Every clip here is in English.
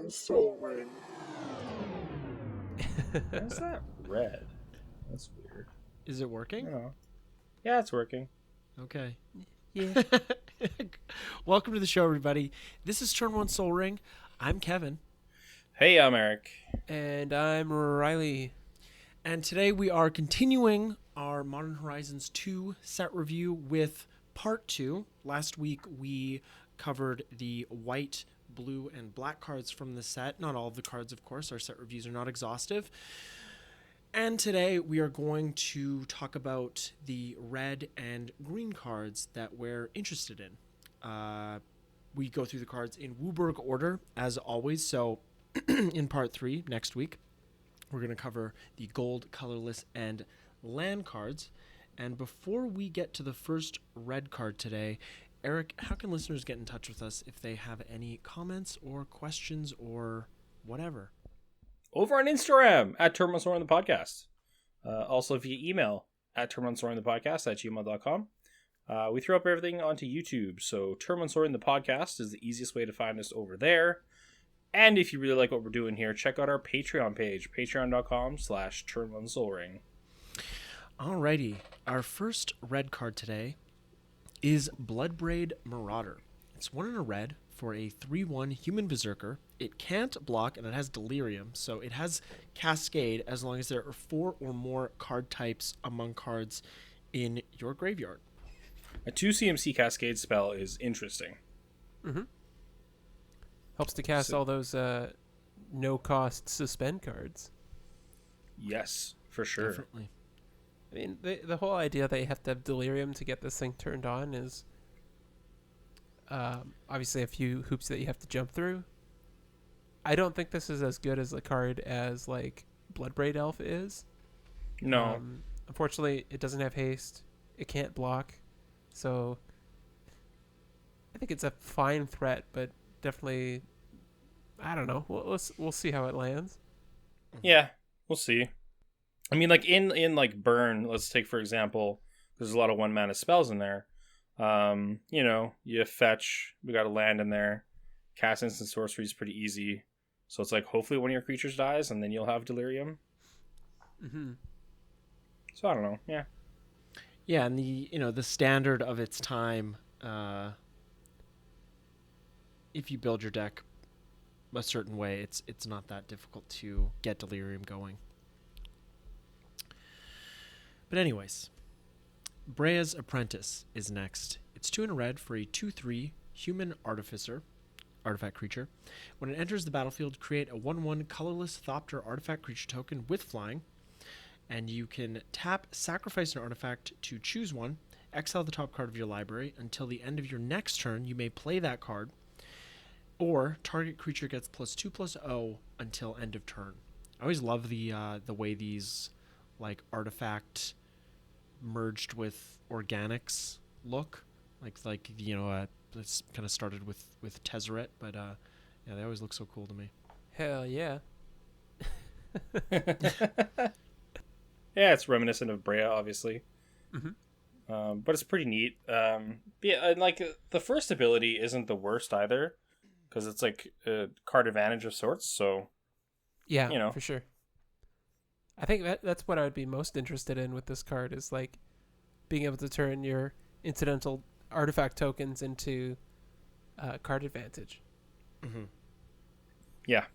Soul Ring. Why's that red? That's weird. Is it I working? don't know. Yeah, it's working. Okay. Yeah. Welcome to the show, everybody. This is Turn 1 Soul Ring. I'm Kevin. Hey, I'm Eric. And I'm Riley. And today we are continuing our Modern Horizons 2 set review with part 2. Last week we covered the white, blue, and black cards from the set. Not all of the cards, of course. Our set reviews are not exhaustive. And today we are going to talk about the red and green cards that we're interested in. We go through the cards in Wooburg order, as always. So in part 3, next week, we're going to cover the gold, colorless, and land cards. And before we get to the first red card today, Eric, how can listeners get in touch with us if they have any comments or questions or whatever? Over on Instagram at Terminal the Podcast. Also via email at terminalstormthepodcast@gmail.com. We throw up everything onto YouTube, so Terminal the Podcast is the easiest way to find us over there. And if you really like what we're doing here, check out our Patreon page, patreon.com/Turn1SoulRing. Alrighty, our first red card today is Bloodbraid Marauder. It's 1 in a red for a 3/1 human berserker. It can't block and it has delirium, so it has cascade as long as there are 4 or more card types among cards in your graveyard. A 2 CMC cascade spell is interesting. Mm-hmm. Helps to cast all those no-cost suspend cards. Yes, for sure. Definitely. I mean, the whole idea that you have to have delirium to get this thing turned on is obviously a few hoops that you have to jump through. I don't think this is as good as a card as like Bloodbraid Elf is. No. Unfortunately, it doesn't have haste. It can't block. So I think it's a fine threat, but definitely, I don't know. We'll see how it lands. Yeah, we'll see. I mean, like in like Burn, let's take for example, there's a lot of 1-mana spells in there. You fetch, we got a land in there. Cast instant sorcery is pretty easy. So it's like hopefully one of your creatures dies and then you'll have delirium. Mm-hmm. So I don't know. Yeah. Yeah, and the standard of its time, if you build your deck a certain way, it's not that difficult to get delirium going. But anyways, Brea's Apprentice is next. It's 2 in a red for a 2/3 human artificer artifact creature. When it enters the battlefield, create a 1/1 colorless Thopter artifact creature token with flying. And you can tap, sacrifice an artifact to choose one, exile the top card of your library. Until the end of your next turn, you may play that card. Or target creature gets +2/+0 until end of turn. I always love the way these like artifact merged with organics look. It's kind of started with Tezzeret, but yeah, they always look so cool to me. Hell yeah. Yeah, it's reminiscent of Brea, obviously. Mm-hmm. But it's pretty neat. Yeah, and like the first ability isn't the worst either, because it's like a card advantage of sorts. So yeah, for sure. I think that's what I would be most interested in with this card is like being able to turn your incidental artifact tokens into card advantage. Mm-hmm. Yeah.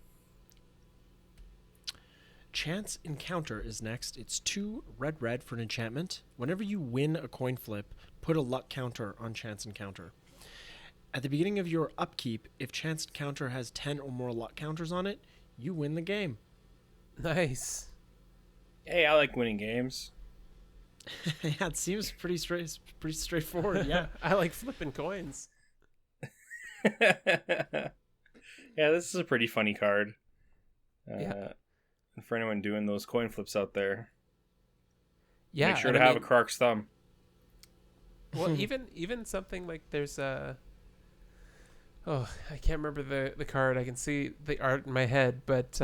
Chance Encounter is next. It's 2 red for an enchantment. Whenever you win a coin flip, put a luck counter on Chance Encounter. At the beginning of your upkeep, if Chance Encounter has 10 or more luck counters on it, you win the game. Nice. Hey, I like winning games. Yeah, it seems pretty straightforward. Yeah. I like flipping coins. Yeah, this is a pretty funny card. Yeah. And for anyone doing those coin flips out there, yeah, make sure to have a Krark's thumb. Well, even something like there's a... Oh, I can't remember the card. I can see the art in my head, but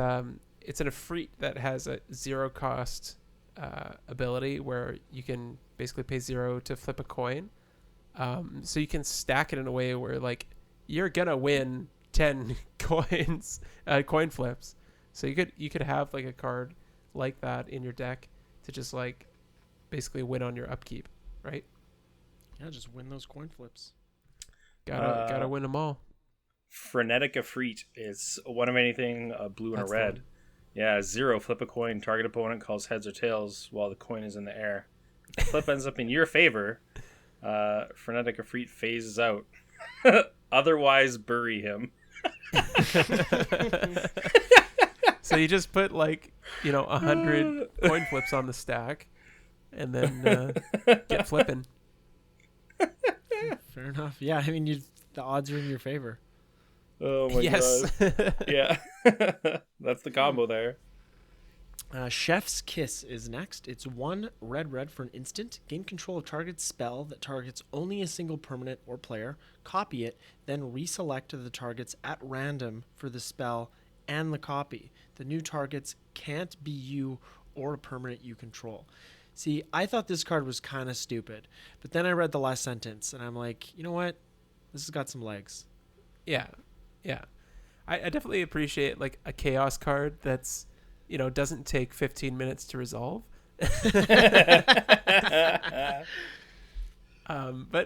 it's an Efreet that has a 0 cost ability where you can basically pay 0 to flip a coin. So you can stack it in a way where like you're gonna win 10 coins, coin flips. So you could have like a card like that in your deck to just like basically win on your upkeep, right? Yeah, just win those coin flips. Gotta win them all. Frenetic Efreet is one of anything, a blue and That's a red. fun. Yeah, 0. Flip a coin. Target opponent calls heads or tails while the coin is in the air. If the flip ends up in your favor, Frenetic Efreet phases out. Otherwise, bury him. So you just put like 100 coin flips on the stack, and then get flipping. Fair enough. Yeah, I mean, the odds are in your favor. Oh my Yes. god. Yeah. That's the combo there. Chef's Kiss is next. It's 1 red for an instant. Gain control of target spell that targets only a single permanent or player. Copy it, then reselect the targets at random for the spell and the copy. The new targets can't be you or a permanent you control. See, I thought this card was kind of stupid, but then I read the last sentence and I'm like, you know what? This has got some legs. Yeah. I definitely appreciate like a chaos card that's doesn't take 15 minutes to resolve. But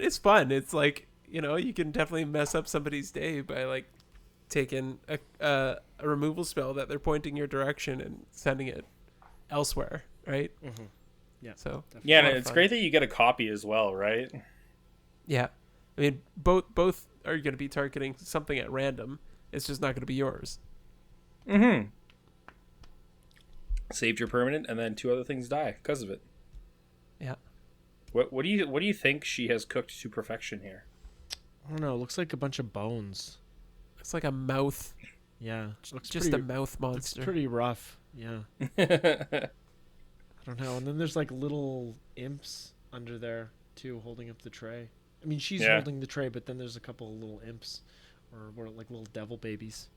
it's fun. It's like you can definitely mess up somebody's day by like taking a removal spell that they're pointing your direction and sending it elsewhere, right? Mm-hmm. Yeah. So definitely. Yeah, and it's great that you get a copy as well, right? yeah, I mean both are going to be targeting something at random. It's just not going to be yours. Mm-hmm. Saved your permanent, and then 2 other things die because of it. Yeah. What do you think she has cooked to perfection here? I don't know. It looks like a bunch of bones. It's like a mouth, Yeah. It looks just pretty, a mouth it's monster. pretty rough. Yeah. I don't know. And then there's like little imps under there too, holding up the tray. I mean, she's holding the tray, but then there's a couple of little imps, or like little devil babies.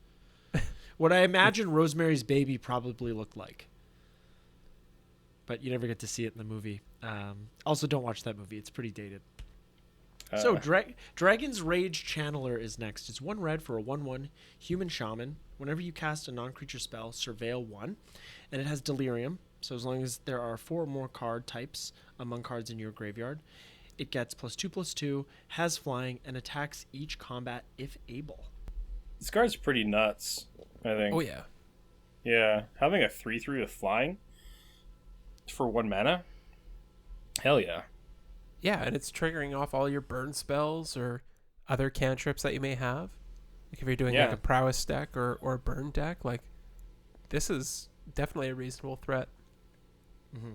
What I imagine Rosemary's Baby probably looked like, but you never get to see it in the movie. Also, don't watch that movie; it's pretty dated. So, Dragon's Rage Channeler is next. It's 1 red for a 1/1 human shaman. Whenever you cast a non-creature spell, surveil 1, and it has delirium. So as long as there are 4 or more card types among cards in your graveyard, it gets +2/+2, has flying, and attacks each combat if able. This card's pretty nuts, I think. Oh yeah. Yeah, having a 3/3 with flying for 1 mana? Hell yeah. Yeah, and it's triggering off all your burn spells or other cantrips that you may have. Like if you're doing like a prowess deck or a burn deck, like this is definitely a reasonable threat. Mm-hmm.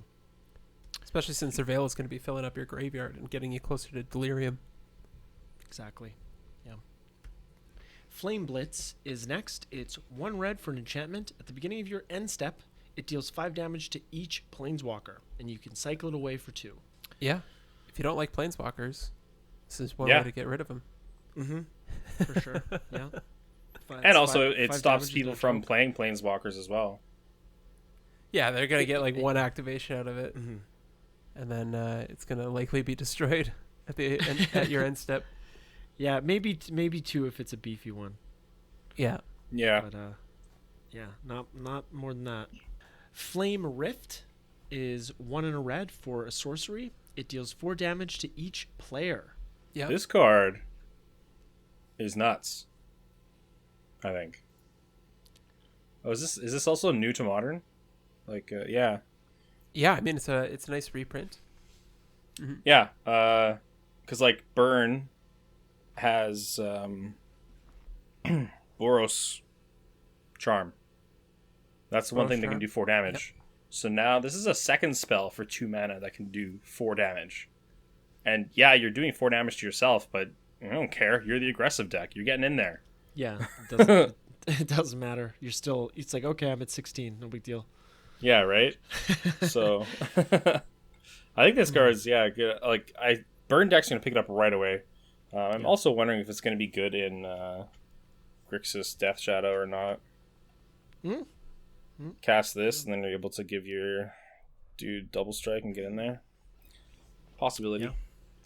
Especially since Surveil is going to be filling up your graveyard and getting you closer to Delirium. Exactly. Yeah. Flame Blitz is next. It's 1 red for an enchantment. At the beginning of your end step, it deals 5 damage to each planeswalker, and you can cycle it away for 2. Yeah. If you don't like planeswalkers, this is one way to get rid of them. Mm-hmm. For sure. Yeah. And also, it stops people from playing planeswalkers as well. Yeah, they're going to get like 1 activation out of it. Mm-hmm. And then it's going to likely be destroyed at your end step. Yeah, maybe 2 if it's a beefy one. Yeah. Yeah. But yeah, not more than that. Flame Rift is 1 and a red for a sorcery. It deals 4 damage to each player. Yeah. This card is nuts, I think. Oh, is this also new to Modern? Like, yeah. Yeah, I mean it's a nice reprint. Mm-hmm. Yeah, because like Burn has Boros Charm. That's the one thing that can do 4 damage. Yep. So now this is a second spell for 2 mana that can do 4 damage. And yeah, you're doing 4 damage to yourself, but I don't care. You're the aggressive deck. You're getting in there. Yeah, it doesn't matter. You're still. It's like, okay, I'm at 16. No big deal. Yeah, right. So I think this card is good. Like Burn deck's gonna pick it up right away. I'm also wondering if it's gonna be good in Grixis Death Shadow or not. Cast this, and then you're able to give your dude double strike and get in there. Possibility. Yeah.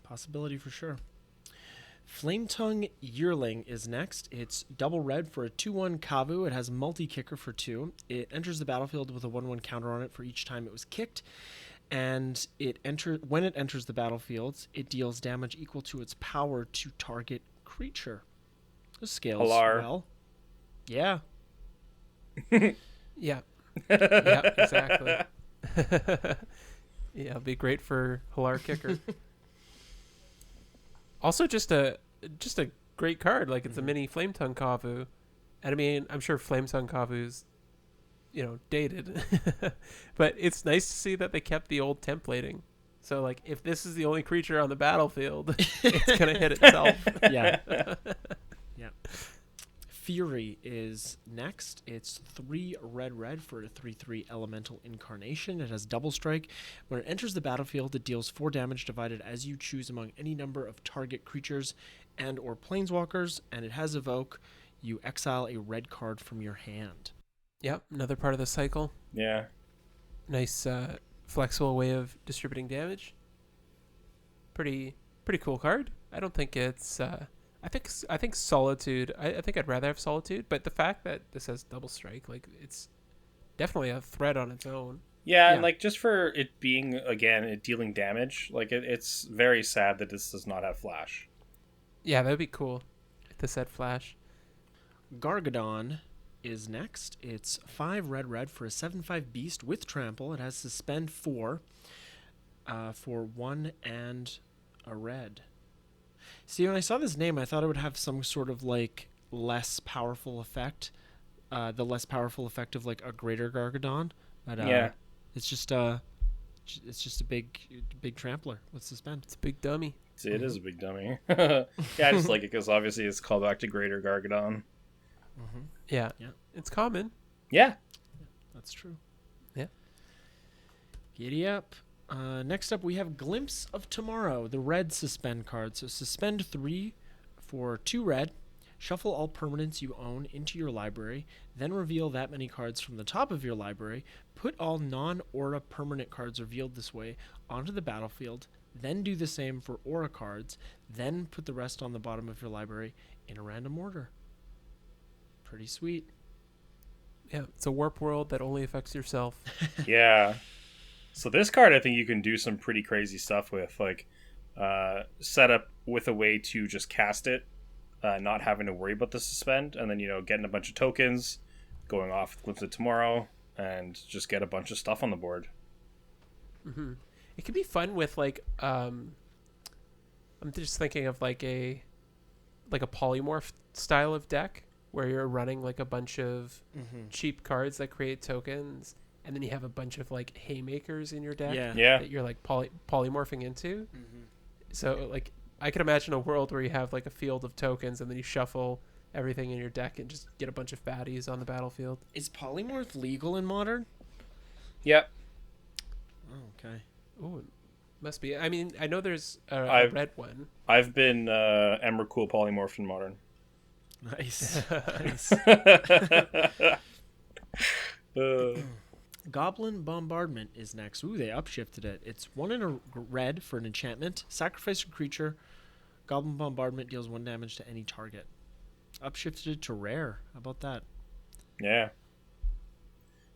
Possibility for sure. Flametongue Yearling is next. It's double red for a 2/1 Kavu. It has multi-kicker for 2. It enters the battlefield with a 1/1 counter on it for each time it was kicked. And when it enters the battlefield, it deals damage equal to its power to target creature. This scales well. Yeah. Yeah. Yeah, exactly. Yeah, it'll be great for Halar Kicker. Also, just a great card. Like, it's a mini Flametongue Kavu. And I mean, I'm sure Flametongue Kavu's, dated. But it's nice to see that they kept the old templating. So, like, if this is the only creature on the battlefield, it's going to hit itself. Yeah. Yeah. Fury is next. It's 3 red for a 3/3 elemental incarnation. It has double strike. When it enters the battlefield, it deals 4 damage divided as you choose among any number of target creatures and or planeswalkers, and it has evoke. You exile a red card from your hand. Yep, another part of the cycle. Yeah. Nice flexible way of distributing damage. Pretty cool card. I don't think it's I think Solitude. I think I'd rather have Solitude, but the fact that this has double strike, like, it's definitely a threat on its own. Yeah, and like, just for it being, again, it dealing damage, like, it's very sad that this does not have flash. Yeah, that'd be cool if this had flash. Gargadon is next. It's 5 red for a 7/5 beast with trample. It has suspend 4 for 1 and a red. See, when I saw this name, I thought it would have some sort of, like, less powerful effect. The less powerful effect of, like, a greater Gargadon. But yeah. It's just a big trampler with suspend. It's a big dummy. It is a big dummy. Yeah, I just like it because obviously it's called back to greater Gargadon. Mm-hmm. Yeah. It's common. Yeah. That's true. Yeah. Giddy up. Next up, we have Glimpse of Tomorrow, the red suspend card. So suspend 3 for 2 red. Shuffle all permanents you own into your library. Then reveal that many cards from the top of your library. Put all non-aura permanent cards revealed this way onto the battlefield. Then do the same for aura cards. Then put the rest on the bottom of your library in a random order. Pretty sweet. Yeah, it's a warp world that only affects yourself. Yeah. So this card, I think you can do some pretty crazy stuff with, like, set up with a way to just cast it, not having to worry about the suspend, and then, getting a bunch of tokens, going off with Glimpse of Tomorrow, and just get a bunch of stuff on the board. Mm-hmm. It could be fun with, like, I'm just thinking of like a polymorph style of deck where you're running like a bunch of cheap cards that create tokens, and then you have a bunch of like haymakers in your deck that you're like polymorphing into. Mm-hmm. So like I could imagine a world where you have like a field of tokens and then you shuffle everything in your deck and just get a bunch of fatties on the battlefield. Is polymorph legal in Modern? Yep. Oh, okay. Ooh, must be. I mean, I know there's a red one. I've been Emrakul polymorphed in Modern. Nice. Nice. Goblin Bombardment is next. Ooh, they upshifted it. It's 1 in a red for an enchantment. Sacrifice a creature. Goblin Bombardment deals 1 damage to any target. Upshifted it to rare. How about that? Yeah.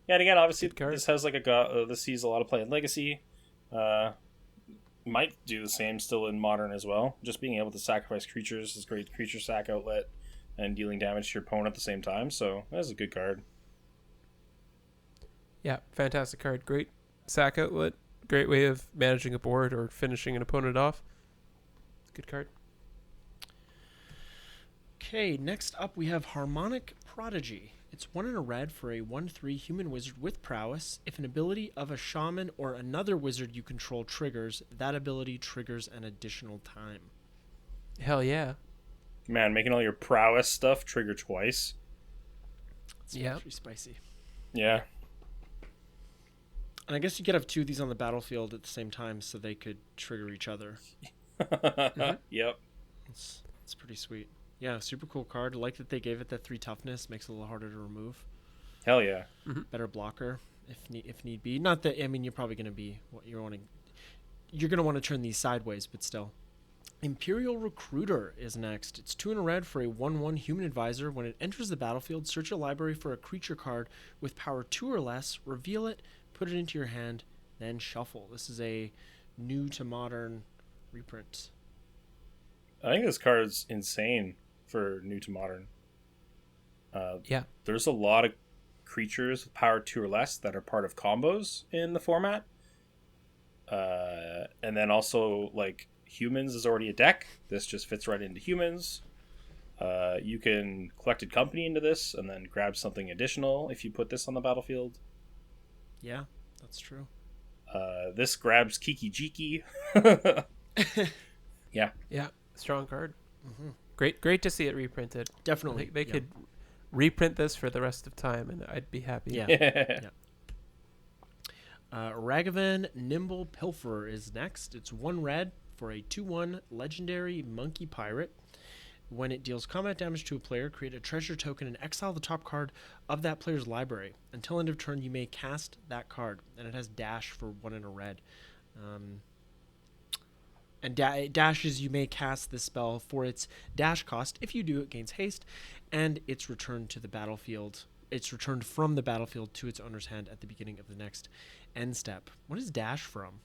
Yeah, and again, obviously, this has like this sees a lot of play in Legacy. Might do the same still in Modern as well. Just being able to sacrifice creatures is great creature sack outlet and dealing damage to your opponent at the same time. So that's a good card. Yeah, fantastic card. Great sack outlet. Great way of managing a board or finishing an opponent off. Good card. Okay, next up we have Harmonic Prodigy. It's 1 in a red for a 1/3 human wizard with prowess. If an ability of a shaman or another wizard you control triggers, that ability triggers an additional time. Hell yeah. Man, making all your prowess stuff trigger twice. It's pretty spicy. Yeah. And I guess you could have 2 of these on the battlefield at the same time so they could trigger each other. Yep. It's pretty sweet. Yeah, super cool card. I like that they gave it that 3 toughness. Makes it a little harder to remove. Hell yeah. Mm-hmm. Better blocker if need be. Not that, I mean, you're probably going to be what you're going to want to turn these sideways, but still. Imperial Recruiter is next. It's 2 in a red for a 1/1 human advisor. When it enters the battlefield, search a library for a creature card with power 2 or less, reveal it, put it into your hand, then shuffle. This is a new to modern reprint. I think this card's insane for new to modern. Yeah. There's a lot of creatures with power 2 or less that are part of combos in the format. And then also, like, humans is already a deck. This just fits right into humans. You can collected company into this and then grab something additional if you put this on the battlefield. Yeah, that's true. This grabs Kiki Jiki. Yeah. Yeah. Strong card. Mm-hmm. Great to see it reprinted. Definitely. They could reprint this for the rest of time, and I'd be happy. Yeah. Ragavan Nimble Pilferer is next. It's 1 red for a 2/1 legendary monkey pirate. When it deals combat damage to a player, create a treasure token and exile the top card of that player's library. Until end of turn, you may cast that card, and it has dash for 1 in a red. And it dashes, you may cast this spell for its dash cost. If you do, it gains haste, and it's returned to the battlefield. It's returned from the battlefield to its owner's hand at the beginning of the next end step. What is dash from?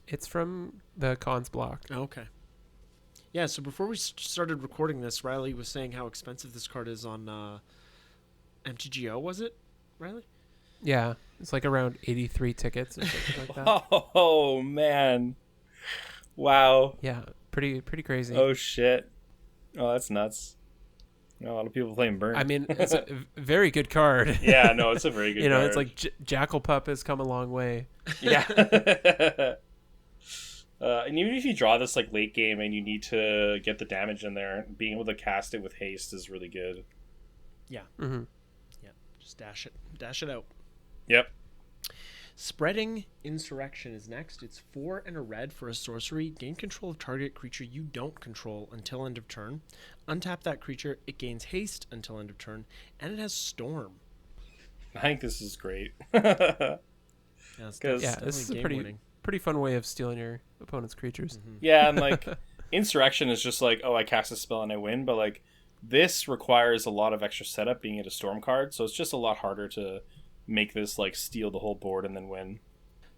It's from the cons block. Oh, okay. Yeah, so before we started recording this, Riley was saying how expensive this card is on MTGO, was it, Riley? Yeah, it's like around 83 tickets or something like that. Oh, man. Wow. Yeah, pretty crazy. Oh, shit. Oh, that's nuts. A lot of people playing Burn. I mean, it's a very good card. Yeah, no, it's a very good card. It's like Jackal Pup has come a long way. Yeah. And even if you draw this like late game and you need to get the damage in there, being able to cast it with haste is really good. Yeah. Mm-hmm. Yeah. Just dash it out. Yep. Spreading Insurrection is next. It's 4 and a red for a sorcery. Gain control of target creature you don't control until end of turn. Untap that creature. It gains haste until end of turn, and it has Storm. I think this is great. This is a pretty fun way of stealing your opponent's creatures. Mm-hmm. Yeah, and like Insurrection is just like, oh, I cast a spell and I win, but like this requires a lot of extra setup being it a Storm card, so it's just a lot harder to make this like steal the whole board and then win.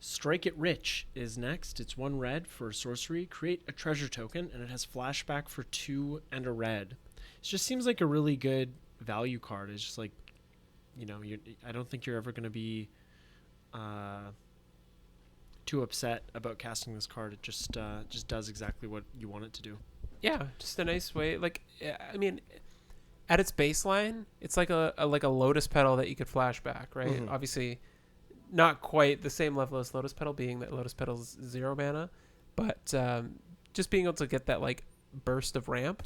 Strike It Rich is next. It's 1 red for sorcery. Create a treasure token, and it has flashback for 2 and a red. It just seems like a really good value card. It's just like, I don't think you're ever going to be too upset about casting this card. It just does exactly what you want it to do. Yeah, just a nice way. Like, I mean, at its baseline, it's like a Lotus Petal that you could flash back, right? Mm-hmm. Obviously, not quite the same level as Lotus Petal, being that Lotus Petal's 0 mana, but just being able to get that like burst of ramp,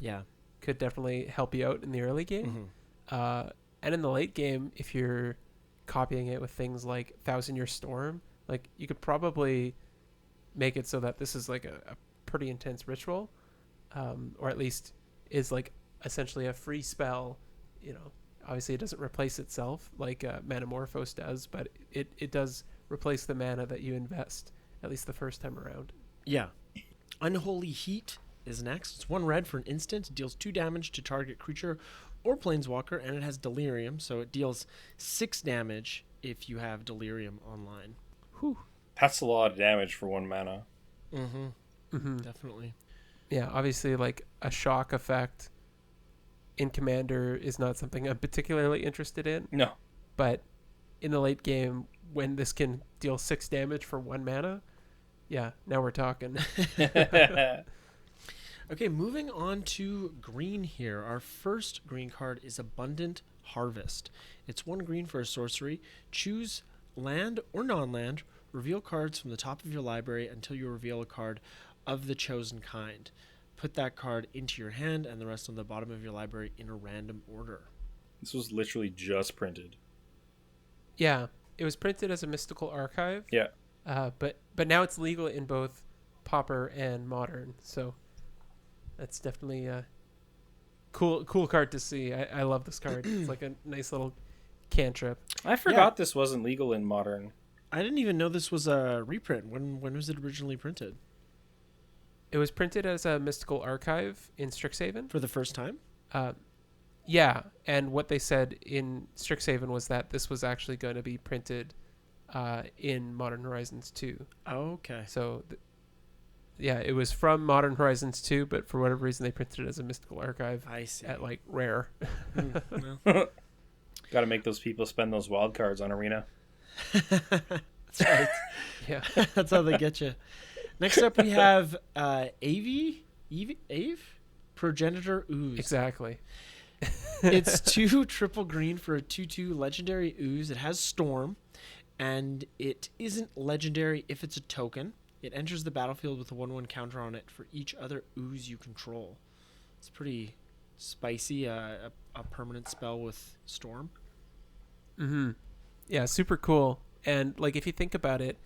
could definitely help you out in the early game. Mm-hmm. And in the late game, if you're copying it with things like Thousand Year Storm, like you could probably make it so that this is like a pretty intense ritual, or at least is like essentially a free spell. Obviously it doesn't replace itself like Manamorphose does, but it does replace the mana that you invest, at least the first time around. Yeah. Unholy Heat is next. It's 1 red for an instant. It deals 2 damage to target creature or planeswalker, and it has Delirium, so it deals 6 damage if you have Delirium online. Whew. That's a lot of damage for 1 mana. Mm-hmm. Mm-hmm. Definitely. Yeah, obviously like a shock effect in Commander is not something I'm particularly interested in. No. But in the late game, when this can deal 6 damage for 1 mana, yeah, now we're talking. Okay, moving on to green here. Our first green card is Abundant Harvest. It's 1 green for a sorcery. Choose land or non-land. Reveal cards from the top of your library until you reveal a card of the chosen kind. Put that card into your hand and the rest on the bottom of your library in a random order. This was literally just printed. Yeah, it was printed as a Mystical Archive. Yeah. But now it's legal in both Pauper and Modern, so that's definitely a cool card to see. I love this card. It's like a nice little cantrip. I forgot this wasn't legal in Modern. I didn't even know this was a reprint. When was it originally printed? It was printed as a mystical archive in Strixhaven. For the first time? Yeah, and what they said in Strixhaven was that this was actually going to be printed in Modern Horizons 2. Oh, okay. So, yeah, it was from Modern Horizons 2, but for whatever reason they printed it as a mystical archive I see. at like rare. Well. Got to make those people spend those wild cards on Arena. That's right. Yeah. That's how they get you. Next up, we have Ave? Progenitor Ooze. Exactly. It's 2 triple green for a 2/2 legendary ooze. It has Storm, and it isn't legendary if it's a token. It enters the battlefield with a 1/1 counter on it for each other ooze you control. It's pretty spicy, a permanent spell with Storm. Mm-hmm. Yeah, super cool. And like if you think about it,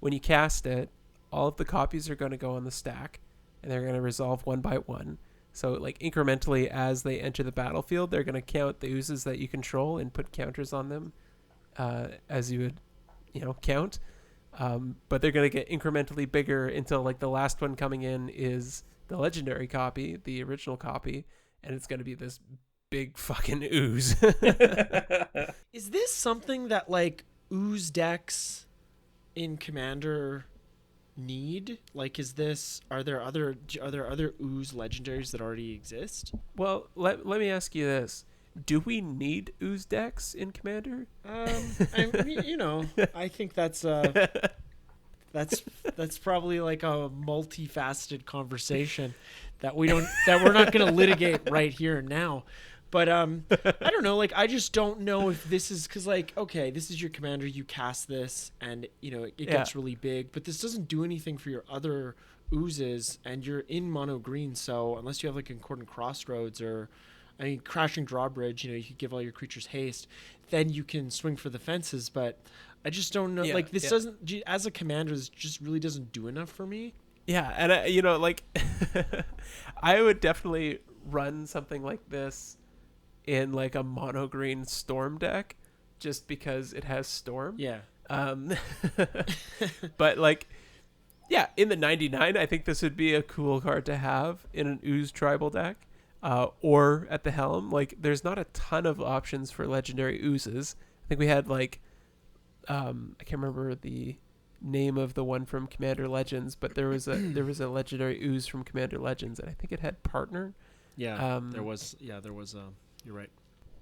when you cast it, all of the copies are going to go on the stack, and they're going to resolve one by one. So like incrementally as they enter the battlefield, they're going to count the oozes that you control and put counters on them as you would, count. But they're going to get incrementally bigger until like the last one coming in is the legendary copy, the original copy, and it's going to be this big fucking ooze. Is this something that like ooze decks in Commander need? Like, are there other ooze legendaries that already exist? Well, let me ask you this. Do we need ooze decks in Commander? I think that's probably like a multifaceted conversation that we're not going to litigate right here and now. But I don't know. Like, I just don't know if this is because, like, okay, this is your commander. You cast this, and it gets really big. But this doesn't do anything for your other oozes, and you're in mono green. So unless you have like Concordant Crossroads or, Crashing Drawbridge, you could give all your creatures haste. Then you can swing for the fences. But I just don't know. Like, this doesn't, as a commander, this just really doesn't do enough for me. Yeah, and I would definitely run something like this in like a mono green Storm deck just because it has Storm. Yeah. But like, yeah, in the 99, I think this would be a cool card to have in an ooze tribal deck, or at the helm. Like, there's not a ton of options for legendary oozes. I think we had like, I can't remember the name of the one from Commander Legends, but there was a legendary ooze from Commander Legends, and I think it had Partner. Yeah, there was. You're right.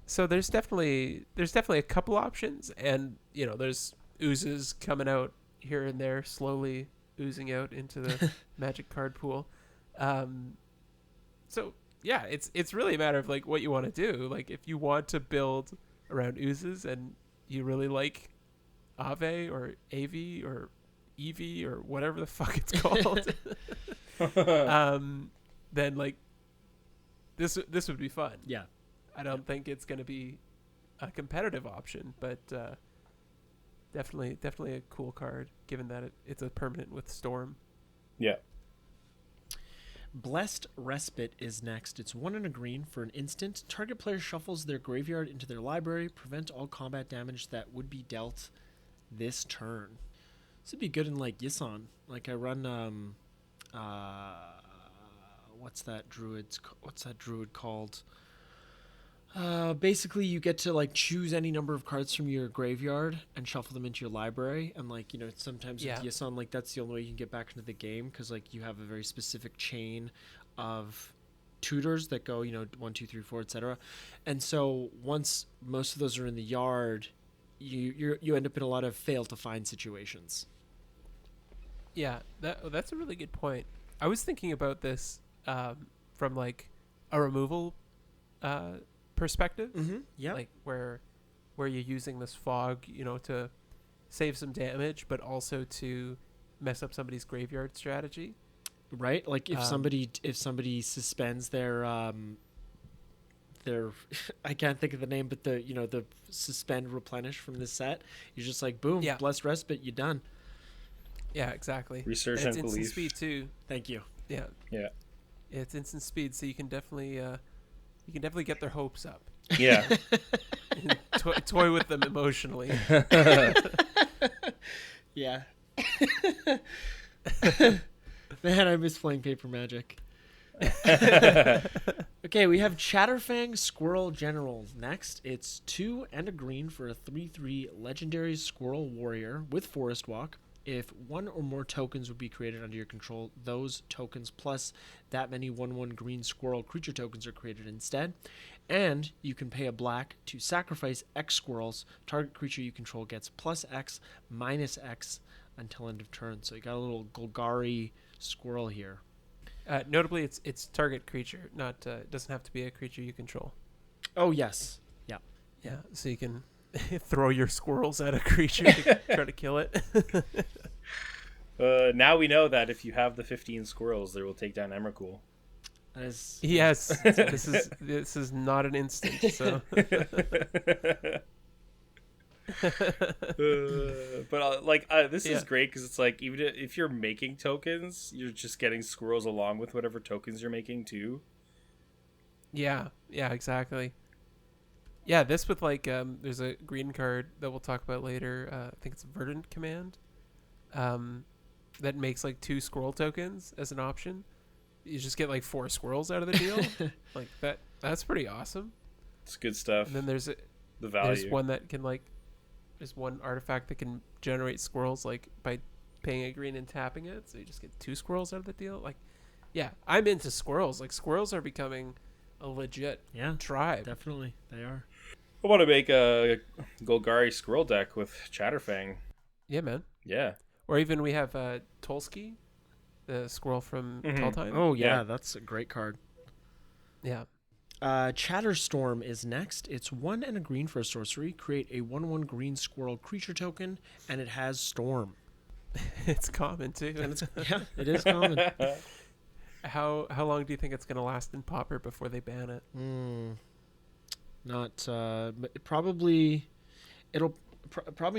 So there's definitely a couple options, and there's oozes coming out here and there, slowly oozing out into the Magic card pool. So yeah, it's really a matter of like what you want to do. Like if you want to build around oozes and you really like Ave or Av or Eevee or whatever the fuck it's called, then like this would be fun. Yeah. I don't think it's going to be a competitive option, but definitely a cool card, given that it's a permanent with Storm. Yeah. Blessed Respite is next. It's 1 and a green for an instant. Target player shuffles their graveyard into their library. Prevent all combat damage that would be dealt this turn. This would be good in like Yisan. Like I run what's that druid called? Basically you get to like choose any number of cards from your graveyard and shuffle them into your library, and like sometimes with Yisan, like that's the only way you can get back into the game, because like you have a very specific chain of tutors that go 1, 2, 3, 4, etc. And so once most of those are in the yard, you end up in a lot of fail to find situations. Yeah, that's a really good point. I was thinking about this from like a removal perspective. Mm-hmm. Yeah, like where you're using this fog to save some damage but also to mess up somebody's graveyard strategy, right? Like if somebody suspends their I can't think of the name, but the suspend replenish from this set, you're just like boom, Blessed Respite, you done. Yeah, exactly. Resurgent Belief. Instant speed too. Thank you. Yeah, it's instant speed, so you can definitely get their hopes up. Yeah. Toy with them emotionally. Yeah. Man, I miss playing Paper Magic. Okay, we have Chatterfang Squirrel General next. It's 2 and a green for a 3/3 legendary squirrel warrior with Forest Walk. If one or more tokens would be created under your control, those tokens plus that many 1/1 green squirrel creature tokens are created instead. And you can pay a black to sacrifice X squirrels. Target creature you control gets plus X minus X until end of turn. So you got a little Golgari squirrel here. Notably, it's target creature, not it doesn't have to be a creature you control. Oh, yes. Yeah. Yeah, so you can throw your squirrels at a creature to try to kill it. Now we know that if you have the 15 squirrels, they will take down Emrakul. Yes, this is not an instant. So, this is great because it's like even if you're making tokens, you're just getting squirrels along with whatever tokens you're making too. Yeah, exactly. Yeah, this with there's a green card that we'll talk about later. I think it's Verdant Command, that makes 2 squirrel tokens as an option. You just get 4 squirrels out of the deal. That's pretty awesome. It's good stuff. And then there's the value. There's one that can there's one artifact that can generate squirrels by paying a green and tapping it. So you just get 2 squirrels out of the deal. Yeah, I'm into squirrels. Squirrels are becoming a legit tribe. Definitely, they are. I want to make a Golgari squirrel deck with Chatterfang. Yeah, man. Yeah. Or even we have Tolsky, the squirrel from Tall Time. Oh, yeah, that's a great card. Yeah. Chatterstorm is next. It's 1 and a green for a sorcery. Create a 1/1 green squirrel creature token, and it has Storm. It's common, too. And it is common. How long do you think it's going to last in Pauper before they ban it? Probably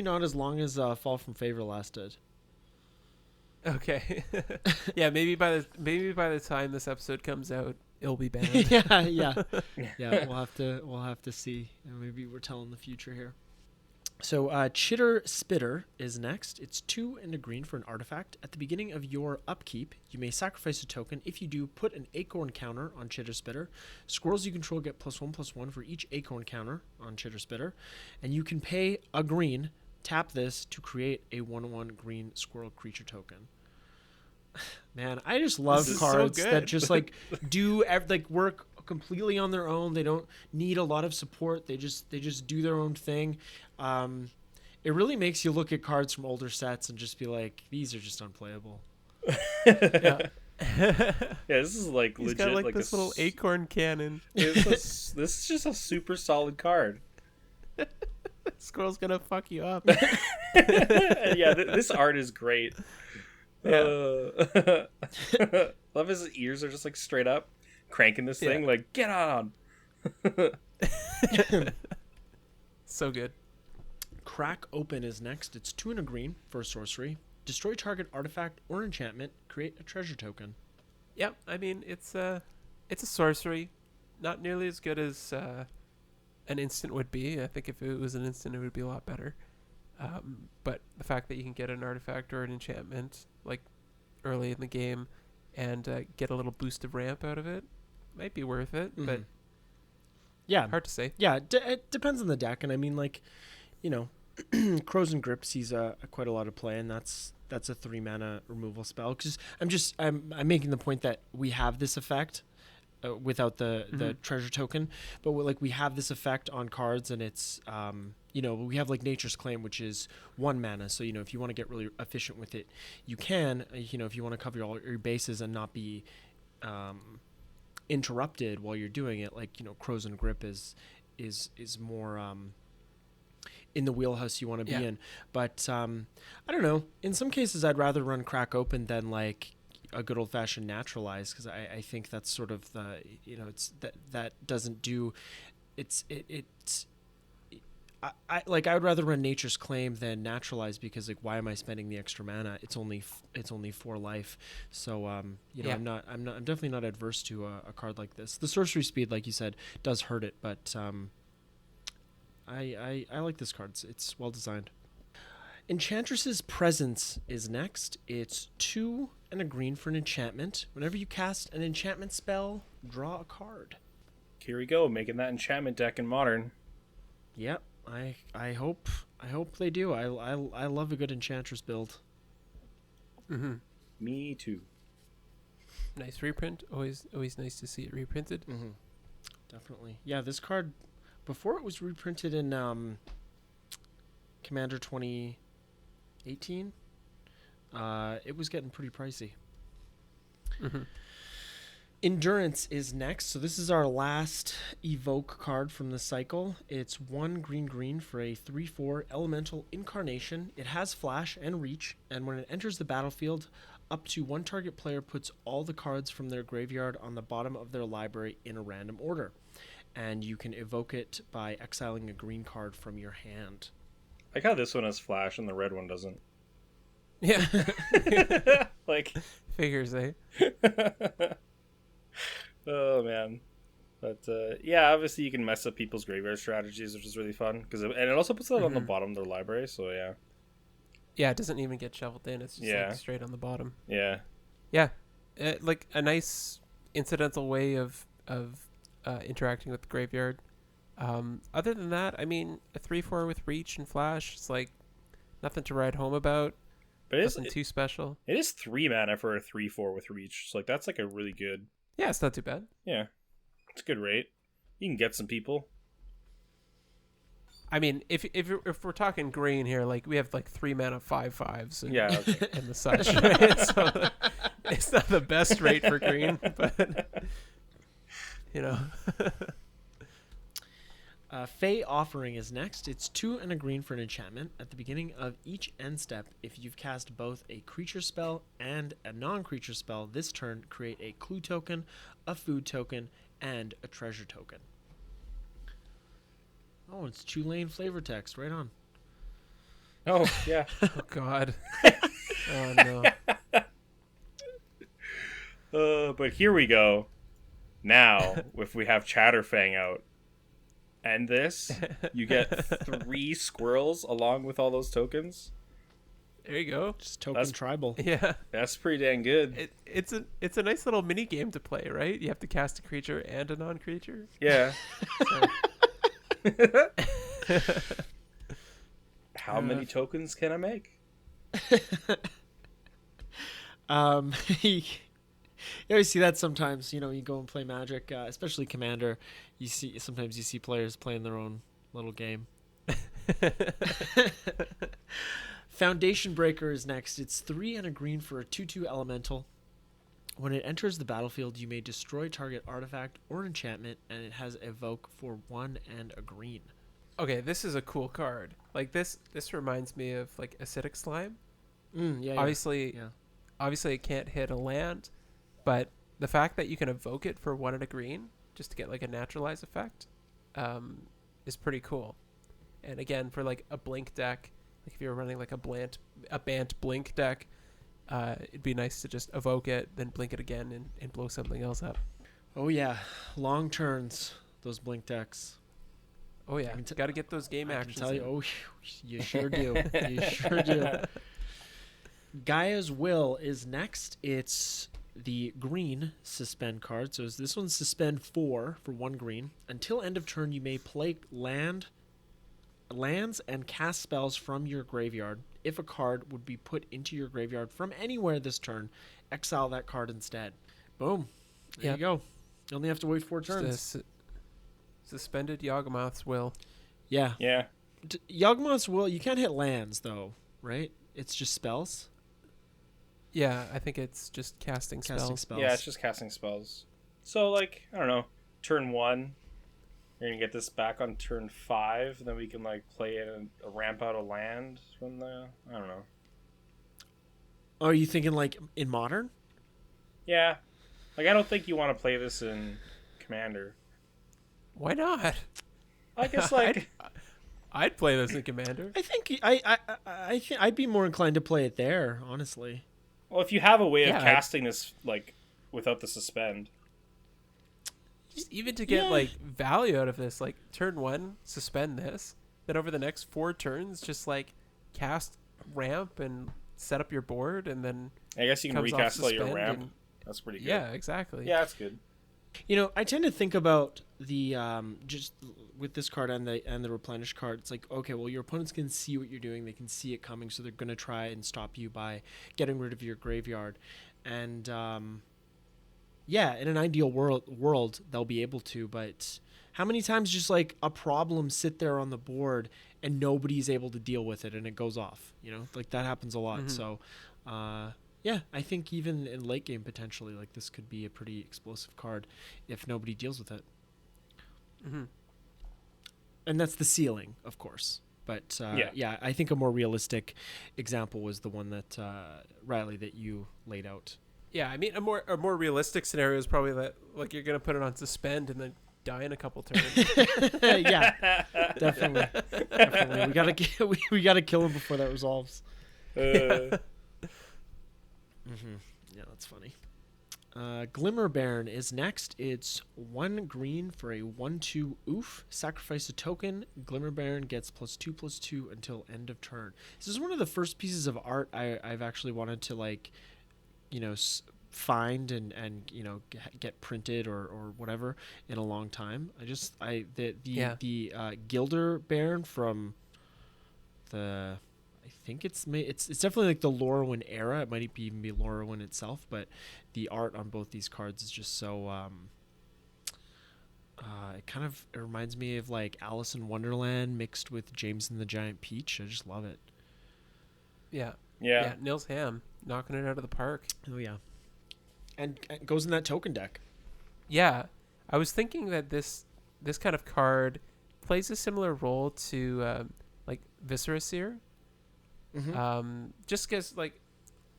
not as long as Fall from Favor lasted. Okay. Yeah, maybe by the time this episode comes out, it'll be banned. yeah. We'll have to see. Maybe we're telling the future here. So Chitter Spitter is next. It's 2 and a green for an artifact. At the beginning of your upkeep, you may sacrifice a token. If you do, put an acorn counter on Chitter Spitter. Squirrels you control get +1/+1 for each acorn counter on Chitter Spitter. And you can pay a green, tap this to create a 1/1 green squirrel creature token. Man, I just love cards that just do work completely on their own. They don't need a lot of support. They just do their own thing. It really makes you look at cards from older sets and just be like, these are just unplayable. Yeah. This is legit. He's got this little acorn cannon. This is just a super solid card. Squirrel's gonna fuck you up. Yeah, this art is great. Love his ears are just straight up cranking this thing get on. So good. Crack Open is next. It's 2 and a green for a sorcery. Destroy target artifact or enchantment. Create a treasure token. Yep. I mean, it's a sorcery, not nearly as good as an instant would be. I think if it was an instant, it would be a lot better. But the fact that you can get an artifact or an enchantment early in the game and get a little boost of ramp out of it might be worth it. Mm-hmm. But hard to say. Yeah, it depends on the deck, and I mean Crows and Grip sees quite a lot of play, and that's a 3 mana removal spell. Because I'm making the point that we have this effect without the treasure token, but we have this effect on cards, and it's we have Nature's Claim, which is 1 mana. So if you want to get really efficient with it, you can. If you want to cover all your bases and not be interrupted while you're doing it, Crows and Grip is more in the wheelhouse you want to be in. But I don't know. In some cases, I'd rather run Crack Open than a good old fashioned Naturalize, because I think that's sort of the it's that doesn't do it's. I would rather run Nature's Claim than Naturalize, because why am I spending the extra mana? It's only 4 life. So I'm definitely not adverse to a card like this. The sorcery speed, like you said, does hurt it, but I like this card. It's well designed. Enchantress's Presence is next. It's 2 and a green for an enchantment. Whenever you cast an enchantment spell, draw a card. Here we go, making that enchantment deck in Modern. Yep, I hope they do. I love a good Enchantress build. Mm-hmm. Me too. Nice reprint. Always nice to see it reprinted. Mm-hmm. Definitely. Yeah, this card, before it was reprinted in Commander 2018, it was getting pretty pricey. Mm-hmm. Endurance is next. So this is our last evoke card from the cycle. It's 1 green for a 3/4 elemental incarnation. It has flash and reach, and when it enters the battlefield, up to one target player puts all the cards from their graveyard on the bottom of their library in a random order. And you can evoke it by exiling a green card from your hand. I like how this one has flash and the red one doesn't. Yeah. Like Figures, eh? Oh man. But yeah, obviously you can mess up people's graveyard strategies, which is really fun and it also puts that on the bottom of their library. So yeah. Yeah, it doesn't even get shoveled in. It's just Yeah. like straight on the bottom. Yeah. Yeah, like a nice incidental way of interacting with the graveyard. Other than that, I mean, a 3/4 with reach and flash, it's like nothing to write home about. But Nothing too special. It is 3 mana for a 3/4 with reach. So like that's like a really good. Yeah, it's not too bad. Yeah, it's a good rate. You can get some people. I mean, if we're talking green here, like we have like 3 mana 5/5s and, Yeah, okay. and the such. Right? So it's not the best rate for green, but you know. Fey Offering is next. It's 2 and a green for an enchantment. At the beginning of each end step, if you've cast both a creature spell and a non-creature spell this turn, create a clue token, a food token, and a treasure token. Oh, it's Tulane flavor text. Right on. Oh yeah. Oh God. Oh no. But here we go. Now, if we have Chatterfang out, and this, you get 3 squirrels along with all those tokens. There you go. Just token tribal. Yeah. That's pretty dang good. It's a nice little mini game to play, right? You have to cast a creature and a non-creature. Yeah. So. How many tokens can I make? You always see that sometimes. You know, you go and play Magic, especially Commander. Sometimes you see players playing their own little game. Foundation Breaker is next. It's 3 and a green for a 2/2 elemental. When it enters the battlefield, you may destroy target artifact or enchantment, and it has evoke for 1 and a green. Okay, this is a cool card. Like this reminds me of like Acidic Slime. Yeah. Obviously, Yeah. obviously it can't hit a land, but the fact that you can evoke it for 1 and a green just to get like a naturalize effect, is pretty cool. And again, for like a blink deck, like if you're running like a Bant blink deck, it'd be nice to just evoke it, then blink it again and blow something else up. Oh yeah, long turns. Those blink decks. Oh yeah, got to get those game I actions. can tell you. in. Oh, you sure do. You sure do. Gaia's Will is next. It's the green suspend card. So this one's suspend 4 for 1 green. Until end of turn, you may play lands and cast spells from your graveyard. If a card would be put into your graveyard from anywhere this turn, exile that card instead. Boom. There you go. You only have to wait 4 turns. Suspended Yawgmoth's Will. Yeah. Yeah. Yawgmoth's Will, you can't hit lands, though, right? It's just spells? Yeah, I think it's just casting spells. Yeah, it's just casting spells. So, like, I don't know, turn 1, you're going to get this back on turn 5, then we can, like, play it and ramp out a land from the, I don't know. Oh, are you thinking, like, in Modern? Yeah. Like, I don't think you want to play this in Commander. Why not? I guess, like... I'd play this in Commander. I think I'd be more inclined to play it there, honestly. Well, if you have a way of Yeah, casting this, like, without the suspend. Just even to get like value out of this, like turn 1, suspend this, then over the next 4 turns, just like cast ramp and set up your board, and then I guess you can comes off recast all your suspend ramp. and- That's pretty good. yeah, exactly. Yeah, that's good. You know, I tend to think about the just with this card and the replenish card. It's like, okay, well, your opponents can see what you're doing; they can see it coming, so they're gonna try and stop you by getting rid of your graveyard. And yeah, in an ideal world, they'll be able to. But how many times just like a problem sit there on the board and nobody's able to deal with it, and it goes off? You know, like that happens a lot. Mhm. So. Yeah, I think even in late game potentially, like this could be a pretty explosive card if nobody deals with it. Mm-hmm. And that's the ceiling, of course. But yeah, I think a more realistic example was the one that Riley that you laid out. Yeah, I mean a more realistic scenario is probably that like you're gonna put it on suspend and then die in a couple turns. Yeah, definitely. We gotta kill him before that resolves. Yeah, that's funny. Glimmer Baron is next. It's 1 green for a 1/2 oof. Sacrifice a token. Glimmer Baron gets +2/+2 until end of turn. This is one of the first pieces of art I've actually wanted to like, you know, find and you know get printed or whatever in a long time. The Gilder Baron from the. I think it's definitely like the Lorwyn era. It might even be Lorwyn itself, but the art on both these cards is just so it reminds me of like Alice in Wonderland mixed with James and the Giant Peach. I just love it. Yeah, Nils Ham knocking it out of the park. Oh yeah, and it goes in that token deck. Yeah, I was thinking that this kind of card plays a similar role to like Viscera Seer. Mm-hmm. Just because like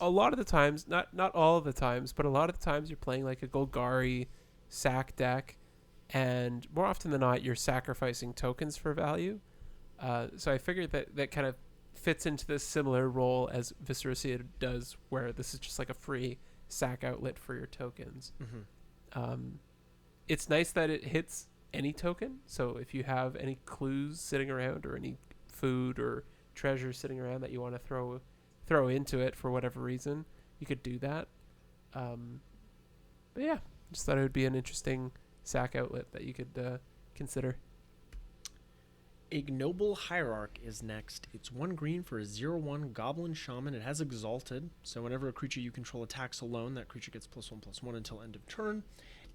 a lot of the times, not all of the times, but a lot of the times you're playing like a Golgari sack deck, and more often than not you're sacrificing tokens for value. So I figured that kind of fits into this similar role as Viscera Seer does, where this is just like a free sack outlet for your tokens. Mm-hmm. It's nice that it hits any token. So if you have any clues sitting around or any food or treasure sitting around that you want to throw into it for whatever reason, you could do that. But yeah, just thought it would be an interesting sack outlet that you could consider. Ignoble Hierarch is next. It's 1 green for a 0/1 Goblin Shaman. It has Exalted, so whenever a creature you control attacks alone, that creature gets +1/+1 until end of turn,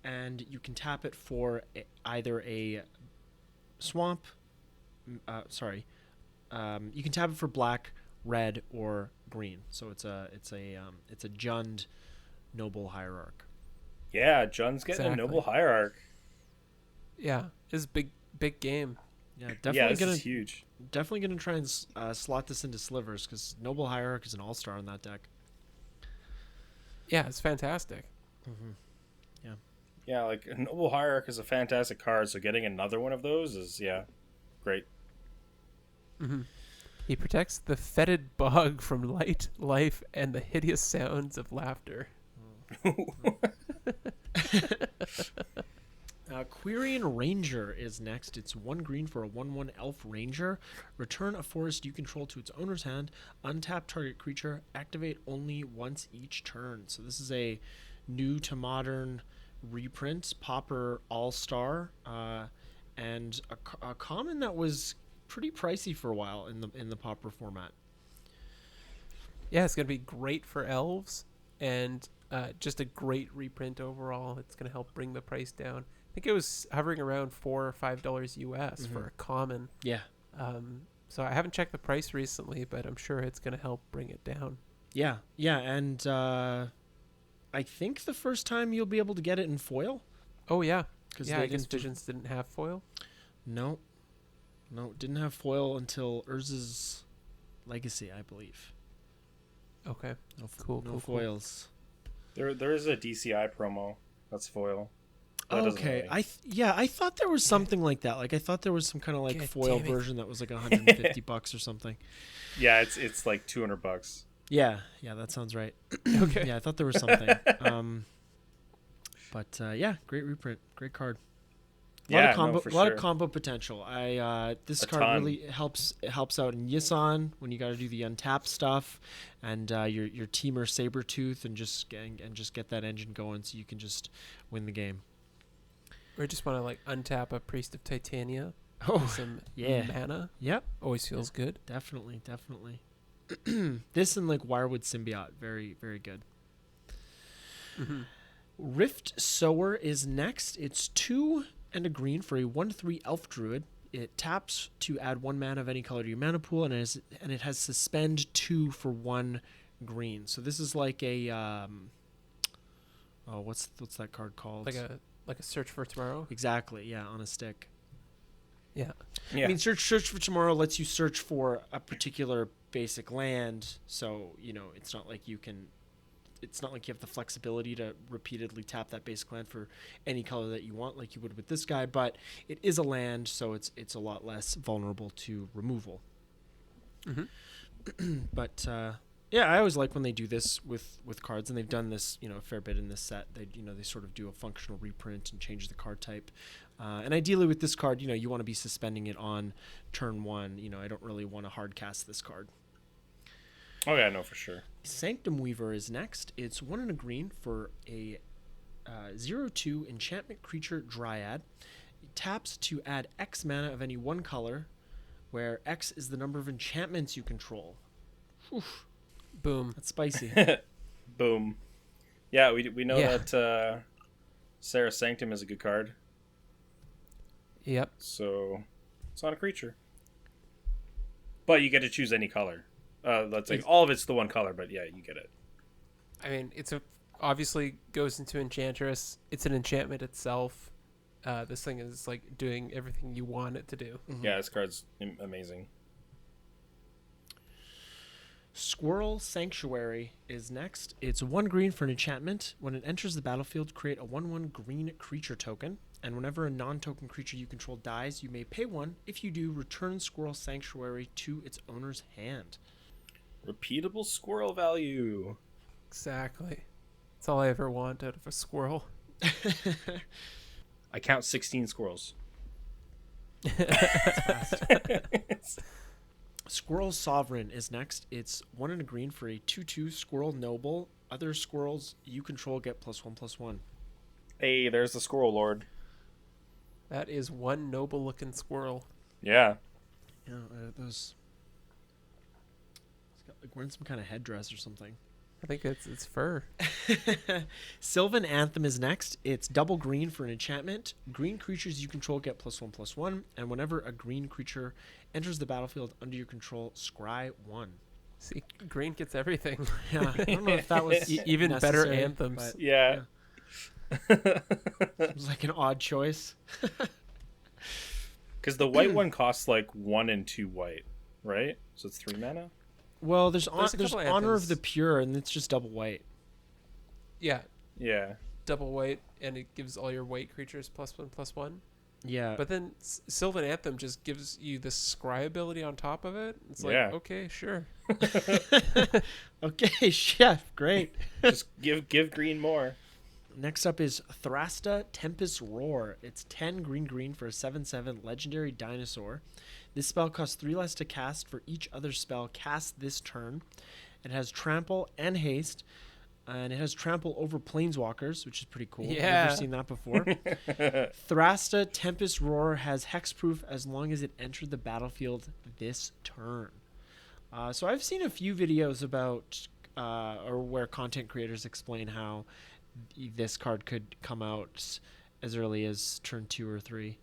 and you can tap it for either a swamp. You can tap it for black, red, or green. So it's a Jund Noble Hierarch. Yeah, Jun's getting a Noble Hierarch. Yeah, it's big game. Yeah, definitely this is huge. Definitely gonna try and slot this into slivers because Noble Hierarch is an all-star on that deck. Yeah, it's fantastic. Mm-hmm. Yeah, like Noble Hierarch is a fantastic card, so getting another one of those is great. Mm-hmm. He protects the fetid bog from light, life, and the hideous sounds of laughter. Quirion Ranger is next. It's 1 green for a 1/1 Elf Ranger. Return a forest you control to its owner's hand. Untap target creature. Activate only once each turn. So this is a new to modern reprint, Pauper All-Star, and a common that was pretty pricey for a while in the Pauper format. Yeah, it's gonna be great for elves, and just a great reprint overall. It's gonna help bring the price down. I think it was hovering around $4 or $5 US for a common. Yeah. So I haven't checked the price recently, but I'm sure it's gonna help bring it down. Yeah, and I think the first time you'll be able to get it in foil. Oh yeah, Because I guess Visions didn't have foil. No, didn't have foil until Urza's Legacy, I believe. Okay, No cool. foils. There is a DCI promo that's foil. Okay, really. I thought there was something like that. Like I thought there was some kind of like God foil damn it. version that was like $150 or something. Yeah, it's like $200. Yeah, that sounds right. Okay. Yeah, I thought there was something. But yeah, great reprint, great card. Yeah, no, for a lot sure. of combo potential. This A card ton. really helps out in Yisan when you got to do the untap stuff, and your Teamer Sabretooth and just get that engine going so you can just win the game. Or just want to like untap a Priest of Titania Oh with some yeah, mana. yep, Always feels good. definitely. This and like Wirewood Symbiote, very very good. Mm-hmm. Rift Sower is next. It's 2 and a green for a 1/3 Elf Druid. It taps to add 1 mana of any color to your mana pool, and it has Suspend 2 for 1 green. So this is like a what's that card called? Like a Search for Tomorrow. Exactly, yeah, on a stick. Yeah. Yeah. I mean, Search for Tomorrow lets you search for a particular basic land, so it's not like you have the flexibility to repeatedly tap that basic land for any color that you want, like you would with this guy. But it is a land, so it's a lot less vulnerable to removal. Mm-hmm. But yeah, I always like when they do this with cards, and they've done this a fair bit in this set. They sort of do a functional reprint and change the card type. And ideally with this card, you want to be suspending it on turn 1. I don't really want to hard cast this card. Oh yeah, no, for sure. Sanctum Weaver is next. It's 1 and a green for a 0/2 enchantment creature Dryad. It taps to add X mana of any 1 color, where X is the number of enchantments you control. Whew, Boom. that's spicy. Boom. Yeah, we know Yeah. that Sarah Sanctum is a good card, Yep. so it's not a creature. But you get to choose any color. Let's say all of it's the 1 color, but yeah, you get it. I mean, obviously goes into Enchantress. It's an enchantment itself. This thing is like doing everything you want it to do. Yeah, this card's amazing. Squirrel Sanctuary is next. It's 1 green for an enchantment. When it enters the battlefield, create a 1/1 green creature token. And whenever a non-token creature you control dies, you may pay 1. If you do, return Squirrel Sanctuary to its owner's hand. Repeatable squirrel value. Exactly. That's all I ever want out of a squirrel. I count 16 squirrels. Squirrel Sovereign is next. It's 1 and a green for a 2/2 Squirrel Noble. Other squirrels you control get +1/+1. Hey, there's the Squirrel Lord. That is one noble looking squirrel. Yeah. Yeah, those. It's got like wearing some kind of headdress or something. I think it's fur. Sylvan Anthem is next. It's double green for an enchantment. Green creatures you control get +1/+1, and whenever a green creature enters the battlefield under your control, scry 1. See, green gets everything. Yeah, I don't know if that was Even better necessary, anthems. but Yeah. it was like an odd choice. Because the white one costs like 1 and 2 white, right? So it's 3 mana? Well, there's There's a couple Honor of anthems. the Pure, and it's just double white. Yeah, Yeah. double white, and it gives all your white creatures +1/+1. Yeah, But then Sylvan Anthem just gives you the scry ability on top of it. It's like, Yeah. okay, sure. okay, chef, great. Just give green more. Next up is Thrasta Tempest Roar. It's 10 green for a 7/7 legendary dinosaur. This spell costs 3 less to cast for each other spell cast this turn. It has trample and haste, and it has trample over planeswalkers, which is pretty cool. I've Yeah. never seen that before. Thrasta Tempest Roar has hexproof as long as it entered the battlefield this turn. So I've seen a few videos about or where content creators explain how this card could come out as early as turn 2 or 3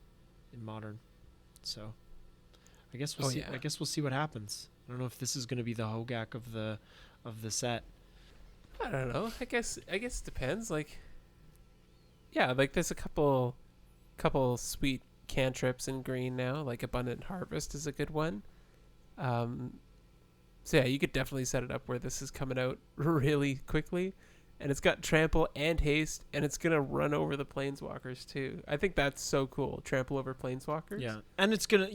in Modern. So I guess we'll see. Yeah. I guess we'll see what happens. I don't know if this is going to be the Hogak of the set. I don't know. I guess it depends. Like, yeah, like there's a couple sweet cantrips in green now. Like Abundant Harvest is a good one. So yeah, you could definitely set it up where this is coming out really quickly, and it's got trample and haste, and it's gonna run over the planeswalkers too. I think that's so cool. Trample over planeswalkers. Yeah, and it's gonna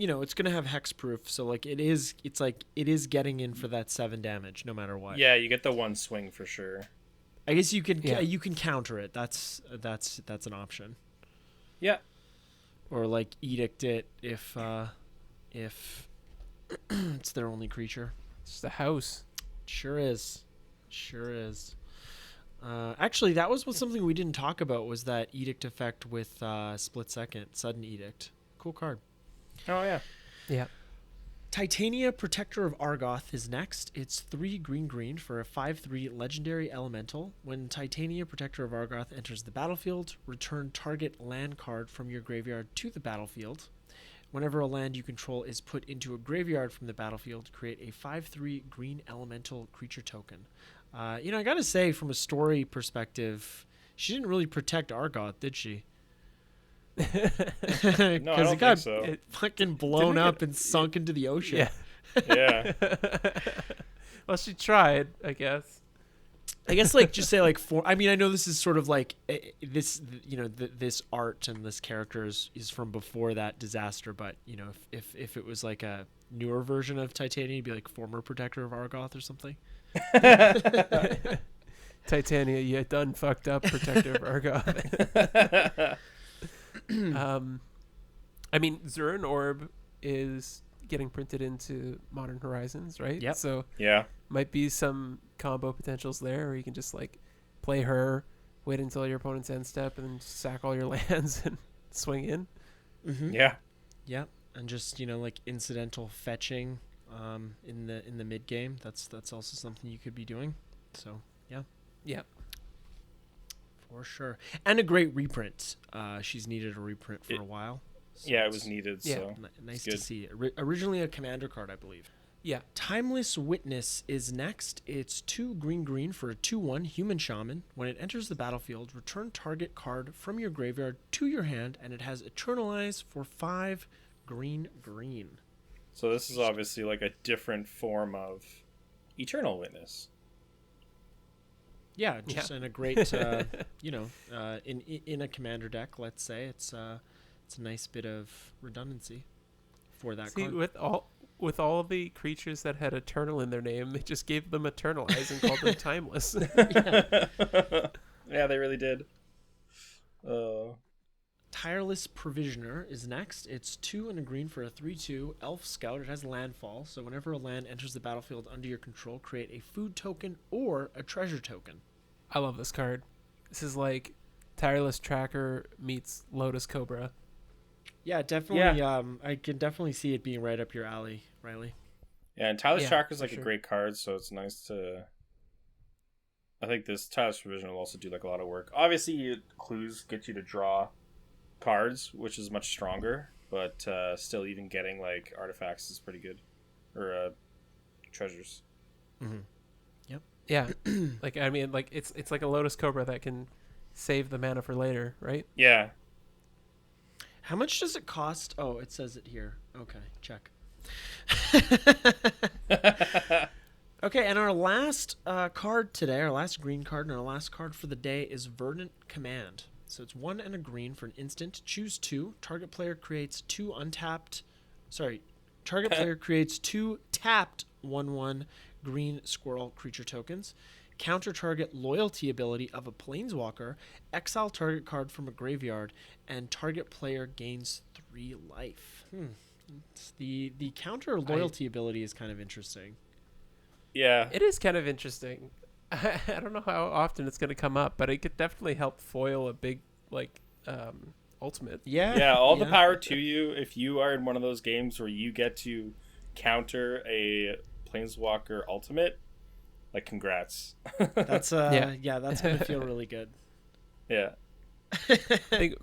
have hexproof. So like it is getting in for that 7 damage no matter what. Yeah, you get the 1 swing for sure. I guess you can Yeah. you can counter it. That's an option. Yeah. or like edict it if it's their only creature. It's just a house. Sure is. Actually, that was something we didn't talk about, was that edict effect with split second, sudden edict. Cool card. Oh yeah. Yeah. Titania, Protector of Argoth is next. It's 3 green for a 5/3 legendary elemental. When Titania, Protector of Argoth enters the battlefield, return target land card from your graveyard to the battlefield. Whenever a land you control is put into a graveyard from the battlefield, create a 5/3 green elemental creature token. I gotta say, from a story perspective, she didn't really protect Argoth, did she? No, I Because don't it got think so. fucking blown up get- and sunk into the ocean. Yeah. Yeah. Well, she tried, I guess. I guess like just say like I mean, I know this is sort of like this, this art and this character is from before that disaster, but if it was like a newer version of Titania, it'd be like former Protector of Argoth or something. Titania, you done fucked up, Protector of Argoth. I mean, Zurin Orb is getting printed into Modern Horizons, right? Yep. So Yeah. might be some combo potentials there, or you can just like play her, wait until your opponent's end step, and then sack all your lands and swing in. Mm-hmm. Yeah. Yep. And just like incidental fetching in the mid game. That's also something you could be doing. So Yeah. for sure. And a great reprint. She's needed a reprint for a while. So Yeah, it was needed. Yeah. So nice good. to see. Originally a commander card, I believe. Yeah. Timeless Witness is next. It's 2 green for a 2/1 human shaman. When it enters the battlefield, return target card from your graveyard to your hand, and it has Eternalize for 5 green. So this is obviously like a different form of Eternal Witness. Yeah, just in a great, in a commander deck, let's say, it's a nice bit of redundancy for that See, card. with all of the creatures that had Eternal in their name, they just gave them Eternalize and called them Timeless. Yeah, they really did. Tireless Provisioner is next. It's 2 and a green for a 3/2 Elf Scout. It has landfall, so whenever a land enters the battlefield under your control, create a food token or a treasure token. I love this card. This is like Tireless Tracker meets Lotus Cobra. Yeah, definitely. I can definitely see it being right up your alley, Riley. Yeah, and Tyler's Yeah, Tracker is for like sure. a great card, so it's nice to. I think this Tyler's Provision will also do like a lot of work. Obviously, clues get you to draw cards, which is much stronger, but still, even getting like artifacts is pretty good, or treasures. Mm-hmm. Yeah. Like, I mean, like it's like a Lotus Cobra that can save the mana for later, right? Yeah. How much does it cost? Oh, it says it here. Okay, check. Okay, and our last card today, our last green card, and our last card for the day is Verdant Command. So it's 1 and a green for an instant. Choose 2. Target player creates 2 untapped. Sorry, target player creates 2 tapped 1/1 green squirrel creature tokens. Counter target loyalty ability of a planeswalker. Exile target card from a graveyard, and target player gains 3 life. The counter loyalty ability is kind of interesting. Yeah. It is kind of interesting. I don't know how often it's going to come up, but it could definitely help foil a big ultimate. Yeah. Yeah, all the power to you if you are in one of those games where you get to counter a Planeswalker ultimate. Like, congrats. That's Yeah. that's gonna feel really good. Yeah. I think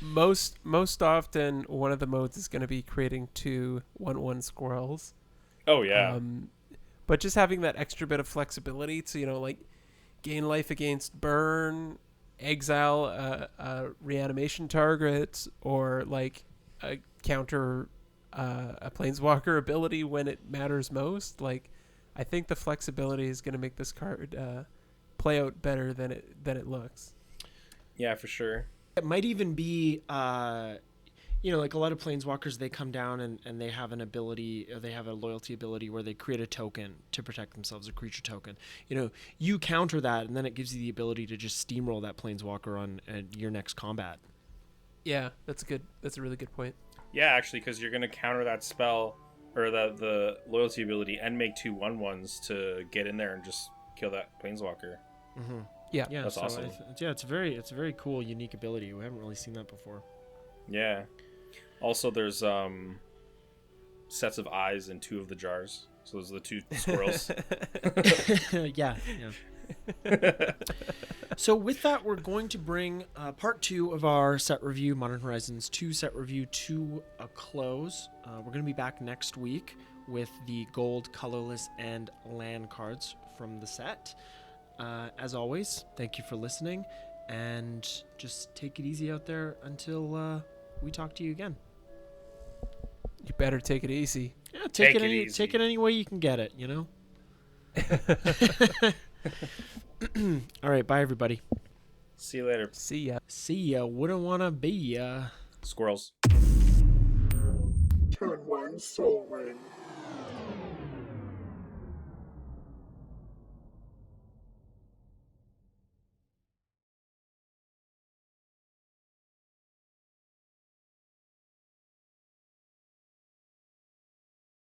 most often one of the modes is going to be creating 2 1/1 squirrels. Oh, yeah. But just having that extra bit of flexibility to, like gain life against burn, exile a reanimation target, or like a counter a planeswalker ability when it matters most. Like, I think the flexibility is going to make this card play out better than it looks. Yeah, for sure. It might even be like a lot of planeswalkers, they come down and they have an ability, or they have a loyalty ability where they create a token to protect themselves, a creature token. You counter that, and then it gives you the ability to just steamroll that planeswalker on your next combat. Yeah, that's good. That's a really good point. Yeah, actually, because you're gonna counter that spell or the loyalty ability and make 2 1/1s to get in there and just kill that planeswalker. Mm-hmm. Yeah. Yeah, That's so awesome. it's a very cool, unique ability. We haven't really seen that before. Yeah. Also, there's sets of eyes in 2 of the jars. So those are the 2 squirrels. Yeah. So with that, we're going to bring part 2 of our set review, Modern Horizons 2 set review, to a close. We're going to be back next week with the gold, colorless, and land cards from the set. As always, thank you for listening, and just take it easy out there until we talk to you again. You better take it easy. Yeah, Take it easy. Take it any way you can get it, All right, bye everybody. See you later, See ya. See ya. Wouldn't wanna be ya. squirrels. Turn one soul ring.